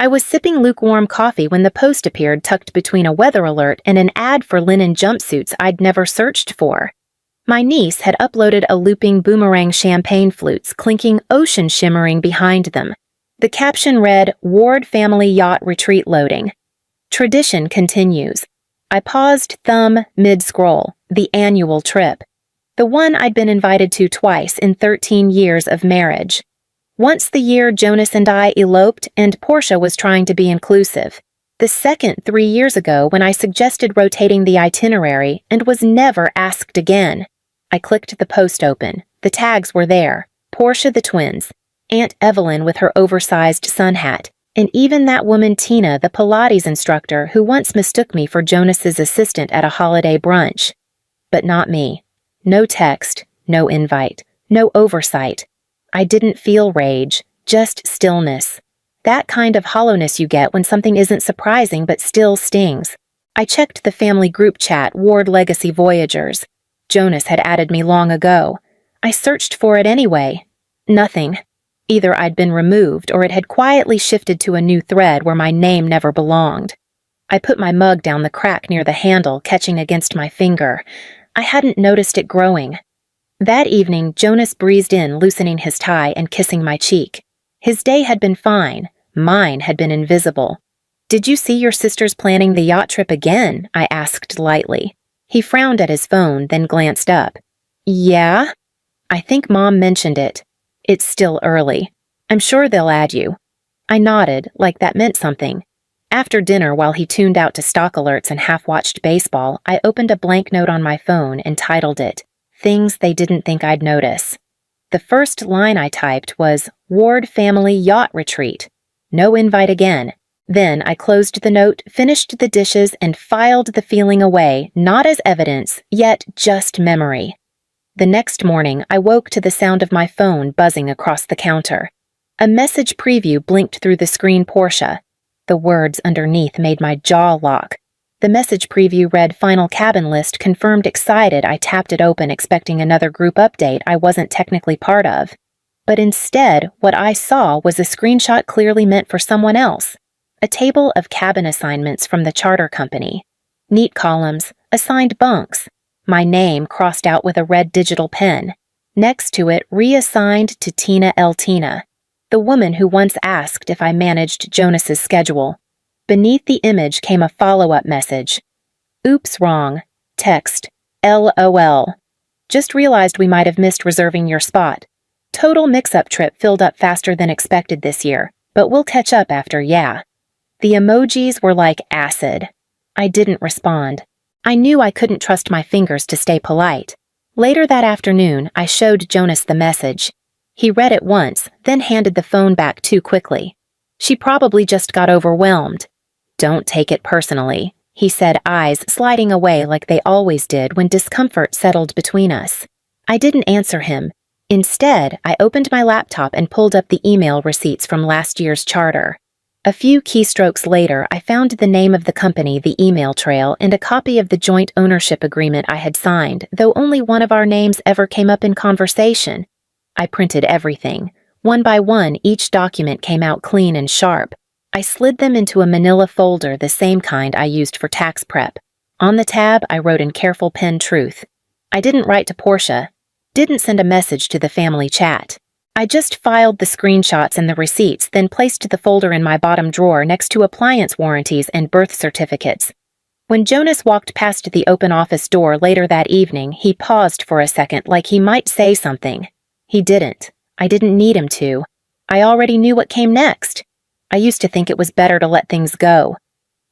I was sipping lukewarm coffee when the post appeared tucked between a weather alert and an ad for linen jumpsuits I'd never searched for. My niece had uploaded a looping boomerang champagne flutes clinking ocean shimmering behind them. The caption read, "Ward Family Yacht Retreat Loading. Tradition continues." I paused thumb mid-scroll, the annual trip. The one I'd been invited to twice in 13 years of marriage. Once the year Jonas and I eloped and Portia was trying to be inclusive. The second 3 years ago when I suggested rotating the itinerary and was never asked again. I clicked the post open. The tags were there. Portia the twins, Aunt Evelyn with her oversized sun hat, and even that woman Tina, the Pilates instructor who once mistook me for Jonas's assistant at a holiday brunch. But not me. No text, no invite, no oversight. I didn't feel rage, just stillness. That kind of hollowness you get when something isn't surprising but still stings. I checked the family group chat, Ward Legacy Voyagers. Jonas had added me long ago. I searched for it anyway. Nothing. Either I'd been removed or it had quietly shifted to a new thread where my name never belonged. I put my mug down the crack near the handle, catching against my finger. I hadn't noticed it growing. That evening, Jonas breezed in, loosening his tie and kissing my cheek. His day had been fine. Mine had been invisible. "Did you see your sisters planning the yacht trip again?" I asked lightly. He frowned at his phone, then glanced up. "Yeah? I think Mom mentioned it. It's still early. I'm sure they'll add you." I nodded, like that meant something. After dinner, while he tuned out to stock alerts and half-watched baseball, I opened a blank note on my phone and titled it, "Things They Didn't Think I'd Notice." The first line I typed was, "Ward Family Yacht Retreat." No invite again. Then I closed the note, finished the dishes, and filed the feeling away, not as evidence, yet just memory. The next morning, I woke to the sound of my phone buzzing across the counter. A message preview blinked through the screen. Portia. The words underneath made my jaw lock. The message preview read, "Final cabin list confirmed." Excited, I tapped it open, expecting another group update I wasn't technically part of. But instead, what I saw was a screenshot clearly meant for someone else. A table of cabin assignments from the charter company. Neat columns, assigned bunks. My name crossed out with a red digital pen. Next to it, reassigned to Tina L. Tina, the woman who once asked if I managed Jonas's schedule. Beneath the image came a follow-up message. "Oops, wrong. Text. LOL. Just realized we might have missed reserving your spot. Total mix-up trip filled up faster than expected this year, but we'll catch up after, yeah." The emojis were like acid. I didn't respond. I knew I couldn't trust my fingers to stay polite. Later that afternoon, I showed Jonas the message. He read it once, then handed the phone back too quickly. "She probably just got overwhelmed." "Don't take it personally," he said, eyes sliding away like they always did when discomfort settled between us. I didn't answer him. Instead, I opened my laptop and pulled up the email receipts from last year's charter. A few keystrokes later, I found the name of the company, the email trail, and a copy of the joint ownership agreement I had signed, though only one of our names ever came up in conversation. I printed everything. One by one, each document came out clean and sharp. I slid them into a manila folder, the same kind I used for tax prep. On the tab, I wrote in careful pen truth. I didn't write to Portia. Didn't send a message to the family chat. I just filed the screenshots and the receipts, then placed the folder in my bottom drawer next to appliance warranties and birth certificates. When Jonas walked past the open office door later that evening, he paused for a second like he might say something. He didn't. I didn't need him to. I already knew what came next. I used to think it was better to let things go.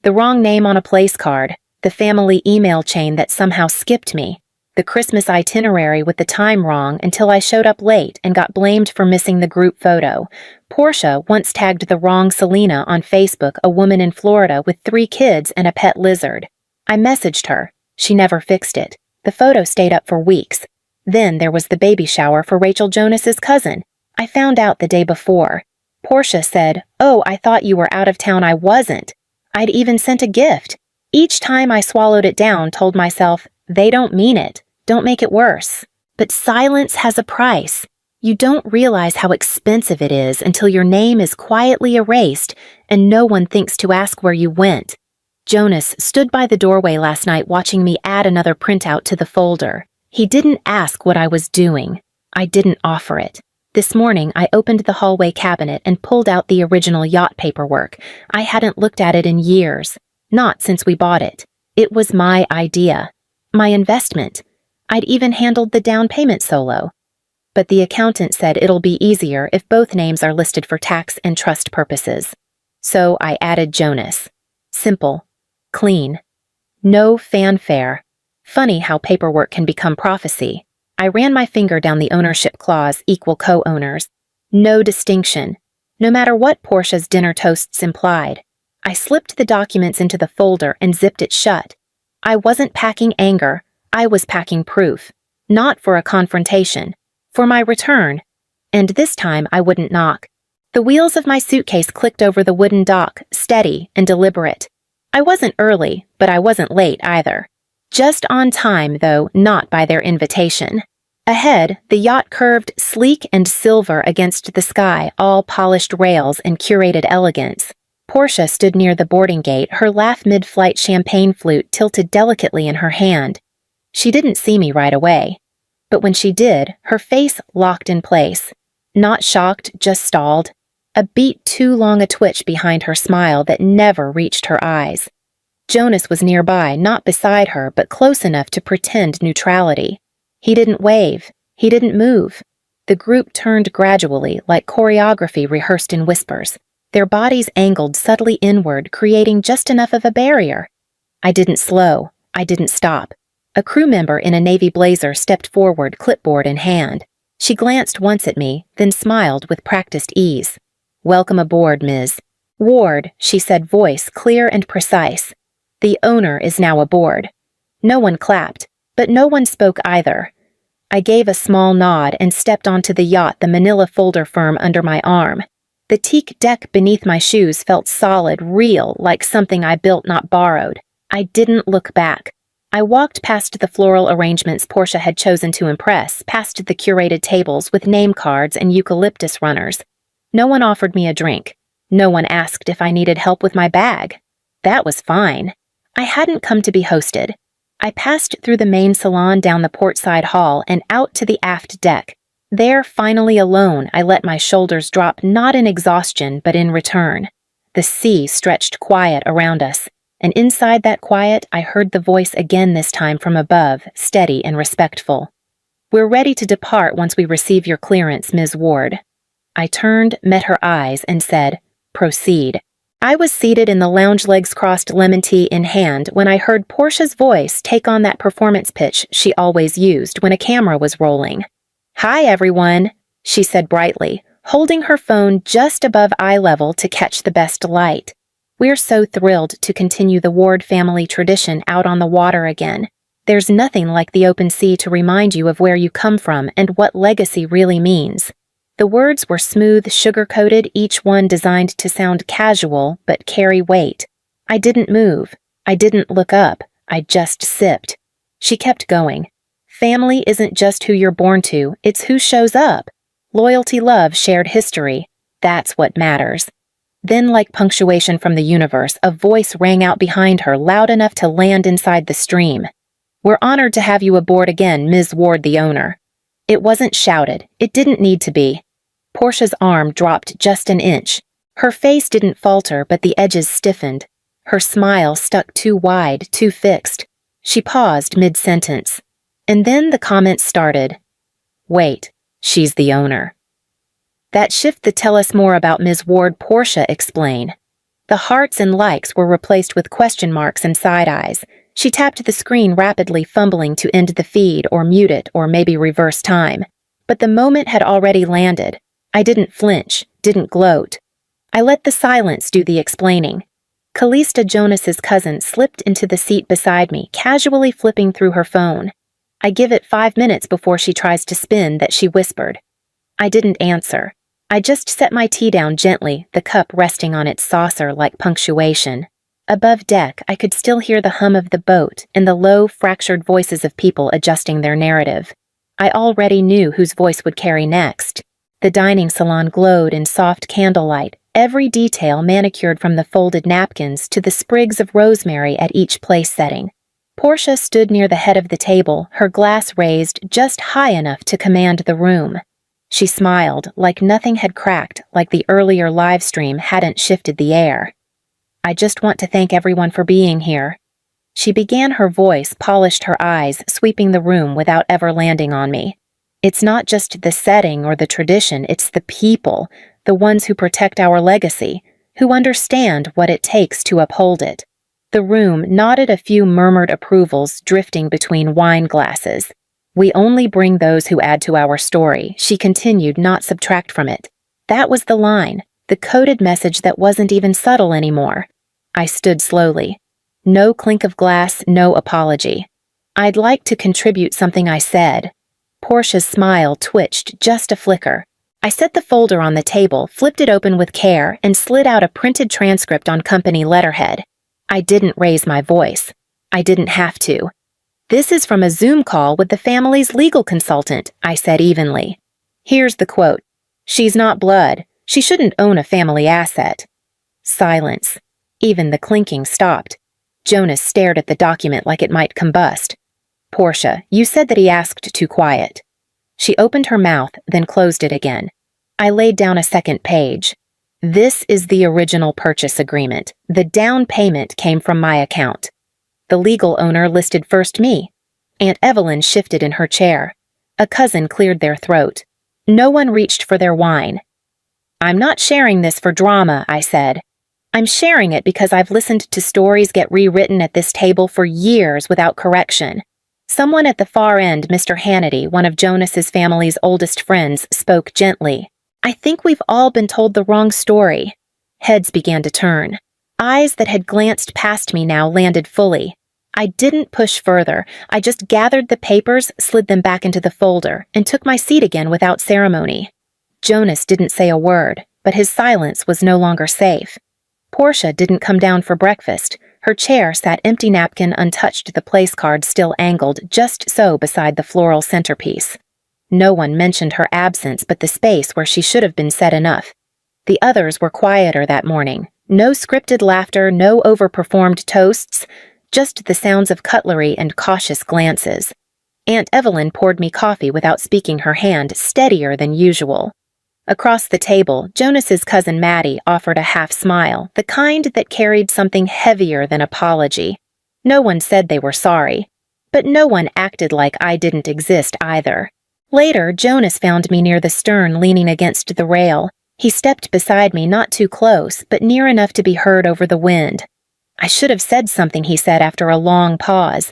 The wrong name on a place card, the family email chain that somehow skipped me, the Christmas itinerary with the time wrong until I showed up late and got blamed for missing the group photo. Portia once tagged the wrong Selena on Facebook, a woman in Florida with 3 kids and a pet lizard. I messaged her. She never fixed it. The photo stayed up for weeks. Then there was the baby shower for Rachel Jonas's cousin. I found out the day before. Portia said, "Oh, I thought you were out of town." I wasn't. I'd even sent a gift. Each time I swallowed it down, told myself, they don't mean it. Don't make it worse. But silence has a price. You don't realize how expensive it is until your name is quietly erased and no one thinks to ask where you went. Jonas stood by the doorway last night watching me add another printout to the folder. He didn't ask what I was doing. I didn't offer it. This morning, I opened the hallway cabinet and pulled out the original yacht paperwork. I hadn't looked at it in years. Not since we bought it. It was my idea. My investment. I'd even handled the down payment solo. But the accountant said it'll be easier if both names are listed for tax and trust purposes. So I added Jonas. Simple. Clean. No fanfare. Funny how paperwork can become prophecy. I ran my finger down the ownership clause, equal co-owners. No distinction. No matter what Portia's dinner toasts implied. I slipped the documents into the folder and zipped it shut. I wasn't packing anger. I was packing proof. Not for a confrontation. For my return. And this time I wouldn't knock. The wheels of my suitcase clicked over the wooden dock, steady and deliberate. I wasn't early, but I wasn't late either. Just on time, though, not by their invitation. Ahead, the yacht curved sleek and silver against the sky, all polished rails and curated elegance. Portia stood near the boarding gate, her laugh mid-flight champagne flute tilted delicately in her hand. She didn't see me right away. But when she did, her face locked in place. Not shocked, just stalled. A beat too long a twitch behind her smile that never reached her eyes. Jonas was nearby, not beside her, but close enough to pretend neutrality. He didn't wave. He didn't move. The group turned gradually, like choreography rehearsed in whispers. Their bodies angled subtly inward, creating just enough of a barrier. I didn't slow. I didn't stop. A crew member in a navy blazer stepped forward, clipboard in hand. She glanced once at me, then smiled with practiced ease. "Welcome aboard, Ms. Ward," she said, voice clear and precise. "The owner is now aboard." No one clapped, but no one spoke either. I gave a small nod and stepped onto the yacht, the manila folder firm under my arm. The teak deck beneath my shoes felt solid, real, like something I built, not borrowed. I didn't look back. I walked past the floral arrangements Portia had chosen to impress, past the curated tables with name cards and eucalyptus runners. No one offered me a drink. No one asked if I needed help with my bag. That was fine. I hadn't come to be hosted. I passed through the main salon down the portside hall and out to the aft deck. There, finally alone, I let my shoulders drop not in exhaustion but in return. The sea stretched quiet around us, and inside that quiet I heard the voice again, this time from above, steady and respectful. "We're ready to depart once we receive your clearance, Ms. Ward." I turned, met her eyes, and said, "Proceed." I was seated in the lounge, legs crossed, lemon tea in hand, when I heard Portia's voice take on that performance pitch she always used when a camera was rolling. "Hi, everyone," she said brightly, holding her phone just above eye level to catch the best light. "We're so thrilled to continue the Ward family tradition out on the water again. There's nothing like the open sea to remind you of where you come from and what legacy really means." The words were smooth, sugar-coated, each one designed to sound casual but carry weight. I didn't move. I didn't look up. I just sipped. She kept going. "Family isn't just who you're born to, it's who shows up. Loyalty, love, shared history. That's what matters." Then, like punctuation from the universe, a voice rang out behind her, loud enough to land inside the stream. "We're honored to have you aboard again, Ms. Ward, the owner." It wasn't shouted. It didn't need to be. Portia's arm dropped just an inch. Her face didn't falter, but the edges stiffened. Her smile stuck too wide, too fixed. She paused mid-sentence. And then the comments started. "Wait, she's the owner." That shift to tell us more about Ms. Ward, Portia explained. The hearts and likes were replaced with question marks and side eyes. She tapped the screen rapidly, fumbling to end the feed or mute it or maybe reverse time. But the moment had already landed. I didn't flinch, didn't gloat. I let the silence do the explaining. Callista, Jonas's cousin, slipped into the seat beside me, casually flipping through her phone. I give it 5 minutes before she tries to spin that she whispered. I didn't answer. I just set my tea down gently, the cup resting on its saucer like punctuation. Above deck, I could still hear the hum of the boat and the low, fractured voices of people adjusting their narrative. I already knew whose voice would carry next. The dining salon glowed in soft candlelight, every detail manicured from the folded napkins to the sprigs of rosemary at each place setting. Portia stood near the head of the table, her glass raised just high enough to command the room. She smiled, like nothing had cracked, like the earlier live stream hadn't shifted the air. "I just want to thank everyone for being here." She began, her voice polished, her eyes sweeping the room without ever landing on me. "It's not just the setting or the tradition, it's the people, the ones who protect our legacy, who understand what it takes to uphold it." The room nodded, a few murmured approvals drifting between wine glasses. "We only bring those who add to our story," she continued, "not subtract from it." That was the line, the coded message that wasn't even subtle anymore. I stood slowly. No clink of glass, no apology. "I'd like to contribute something," I said. Portia's smile twitched just a flicker. I set the folder on the table, flipped it open with care, and slid out a printed transcript on company letterhead. I didn't raise my voice. I didn't have to. "This is from a Zoom call with the family's legal consultant," I said evenly. "Here's the quote. She's not blood. She shouldn't own a family asset." Silence. Even the clinking stopped. Jonas stared at the document like it might combust. "Portia, you said that he asked too quiet." She opened her mouth, then closed it again. I laid down a second page. "This is the original purchase agreement. The down payment came from my account." The legal owner listed first me. Aunt Evelyn shifted in her chair. A cousin cleared their throat. No one reached for their wine. "I'm not sharing this for drama," I said. "I'm sharing it because I've listened to stories get rewritten at this table for years without correction." Someone at the far end, Mr. Hannity, one of Jonas's family's oldest friends, spoke gently. "I think we've all been told the wrong story." Heads began to turn. Eyes that had glanced past me now landed fully. I didn't push further. I just gathered the papers, slid them back into the folder, and took my seat again without ceremony. Jonas didn't say a word, but his silence was no longer safe. Portia didn't come down for breakfast. Her chair sat empty, napkin untouched, the place card still angled just so beside the floral centerpiece. No one mentioned her absence but the space where she should have been said enough. The others were quieter that morning. No scripted laughter, no overperformed toasts, just the sounds of cutlery and cautious glances. Aunt Evelyn poured me coffee without speaking, her hand steadier than usual. Across the table, Jonas's cousin Maddie offered a half smile, the kind that carried something heavier than apology. No one said they were sorry, but no one acted like I didn't exist either. Later, Jonas found me near the stern, leaning against the rail. He stepped beside me, not too close, but near enough to be heard over the wind. "I should have said something," he said after a long pause.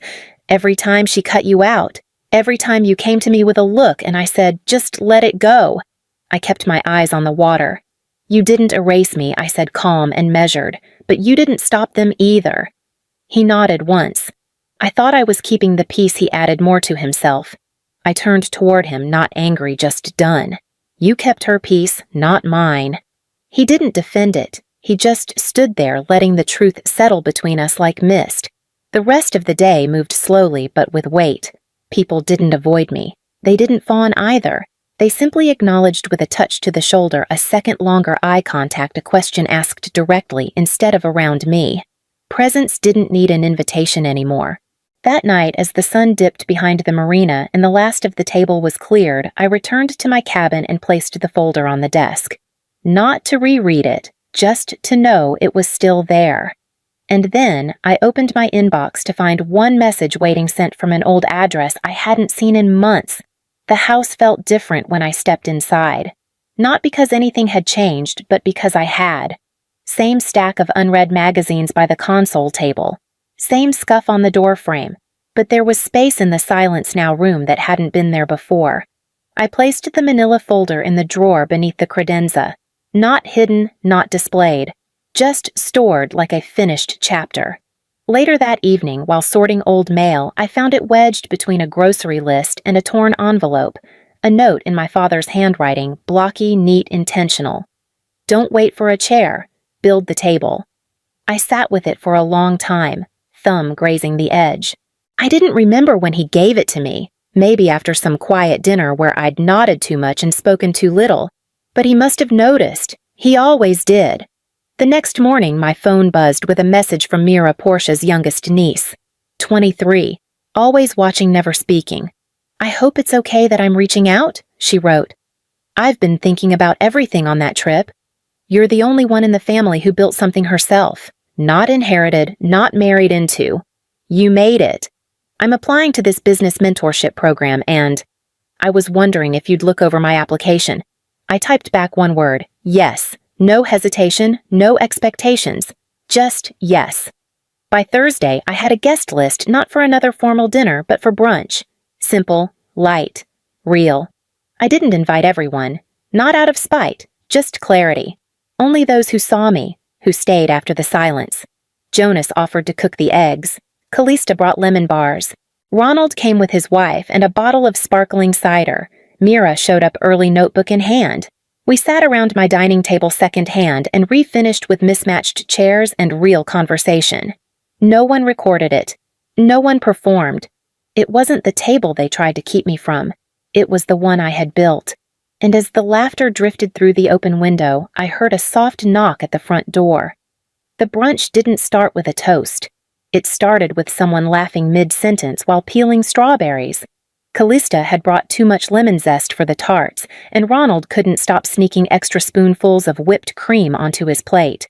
"Every time she cut you out, every time you came to me with a look and I said, just let it go." I kept my eyes on the water. "You didn't erase me," I said, calm and measured, "but you didn't stop them either." He nodded once. I thought I was keeping the peace, he added, more to himself. I turned toward him, not angry, just done. "You kept her peace, not mine." He didn't defend it. He just stood there, letting the truth settle between us like mist. The rest of the day moved slowly, but with weight. People didn't avoid me. They didn't fawn either. They simply acknowledged with a touch to the shoulder, a second longer eye contact, a question asked directly instead of around me. Presence didn't need an invitation anymore. That night, as the sun dipped behind the marina and the last of the table was cleared, I returned to my cabin and placed the folder on the desk. Not to reread it, just to know it was still there. And then I opened my inbox to find one message waiting, sent from an old address I hadn't seen in months. The house felt different when I stepped inside. Not because anything had changed, but because I had. Same stack of unread magazines by the console table. Same scuff on the doorframe. But there was space in the silence now room that hadn't been there before. I placed the manila folder in the drawer beneath the credenza. Not hidden, not displayed. Just stored like a finished chapter. Later that evening, while sorting old mail, I found it wedged between a grocery list and a torn envelope, a note in my father's handwriting, blocky, neat, intentional. "Don't wait for a chair. Build the table." I sat with it for a long time, thumb grazing the edge. I didn't remember when he gave it to me, maybe after some quiet dinner where I'd nodded too much and spoken too little, but he must have noticed. He always did. The next morning, my phone buzzed with a message from Mira, Portia's youngest niece. 23, always watching, never speaking. I hope it's okay that I'm reaching out, she wrote. I've been thinking about everything on that trip. You're the only one in the family who built something herself. Not inherited, not married into. You made it. I'm applying to this business mentorship program and I was wondering if you'd look over my application. I typed back one word, yes. No hesitation, no expectations. Just yes. By Thursday, I had a guest list not for another formal dinner, but for brunch. Simple, light, real. I didn't invite everyone. Not out of spite, just clarity. Only those who saw me, who stayed after the silence. Jonas offered to cook the eggs. Callista brought lemon bars. Ronald came with his wife and a bottle of sparkling cider. Mira showed up early, notebook in hand. We sat around my dining table secondhand and refinished with mismatched chairs and real conversation. No one recorded it. No one performed. It wasn't the table they tried to keep me from. It was the one I had built. And as the laughter drifted through the open window, I heard a soft knock at the front door. The brunch didn't start with a toast. It started with someone laughing mid-sentence while peeling strawberries. Callista had brought too much lemon zest for the tarts, and Ronald couldn't stop sneaking extra spoonfuls of whipped cream onto his plate.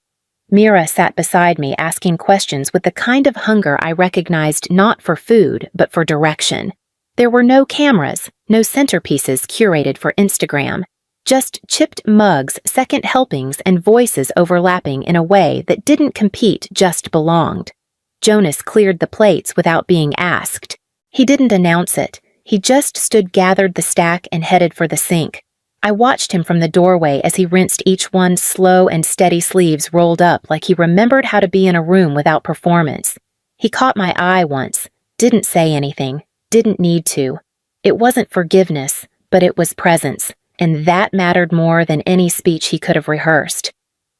Mira sat beside me asking questions with the kind of hunger I recognized not for food, but for direction. There were no cameras, no centerpieces curated for Instagram, just chipped mugs, second helpings, and voices overlapping in a way that didn't compete, just belonged. Jonas cleared the plates without being asked. He didn't announce it. He just stood, gathered the stack, and headed for the sink. I watched him from the doorway as he rinsed each one, slow and steady, sleeves rolled up like he remembered how to be in a room without performance. He caught my eye once, didn't say anything, didn't need to. It wasn't forgiveness, but it was presence, and that mattered more than any speech he could have rehearsed.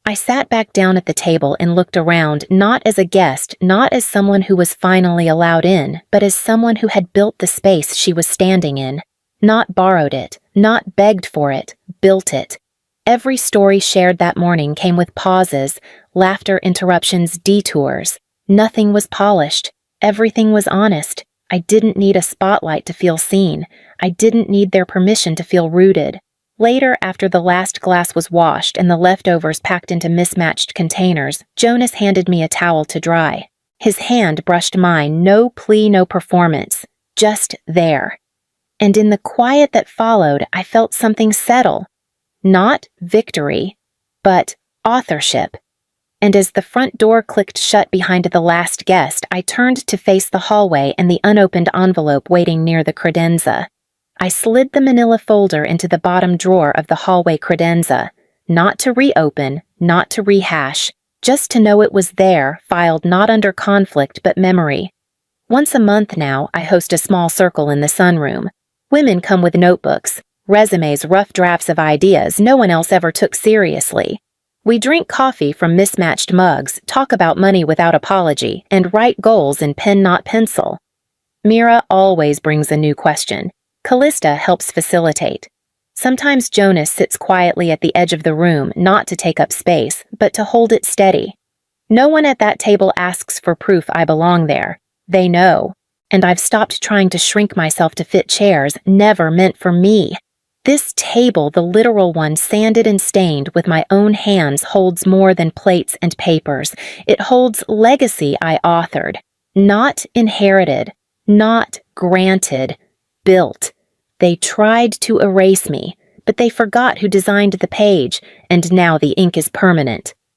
I sat back down at the table and looked around, not as a guest, not as someone who was finally allowed in, but as someone who had built the space she was standing in. Not borrowed it, not begged for it, built it. Every story shared that morning came with pauses, laughter, interruptions, detours. Nothing was polished. Everything was honest. I didn't need a spotlight to feel seen. I didn't need their permission to feel rooted. Later, after the last glass was washed and the leftovers packed into mismatched containers, Jonas handed me a towel to dry. His hand brushed mine, no plea, no performance, just there. And in the quiet that followed, I felt something settle. Not victory, but authorship. And as the front door clicked shut behind the last guest, I turned to face the hallway and the unopened envelope waiting near the credenza. I slid the manila folder into the bottom drawer of the hallway credenza, not to reopen, not to rehash, just to know it was there, filed not under conflict but memory. Once a month now, I host a small circle in the sunroom. Women come with notebooks, resumes, rough drafts of ideas no one else ever took seriously. We drink coffee from mismatched mugs, talk about money without apology, and write goals in pen, not pencil. Mira always brings a new question. Callista helps facilitate. Sometimes Jonas sits quietly at the edge of the room, not to take up space, but to hold it steady. No one at that table asks for proof I belong there. They know. And I've stopped trying to shrink myself to fit chairs never meant for me. This table, the literal one, sanded and stained with my own hands, holds more than plates and papers. It holds legacy I authored, not inherited, not granted, built. They tried to erase me, but they forgot who designed the page, and now the ink is permanent,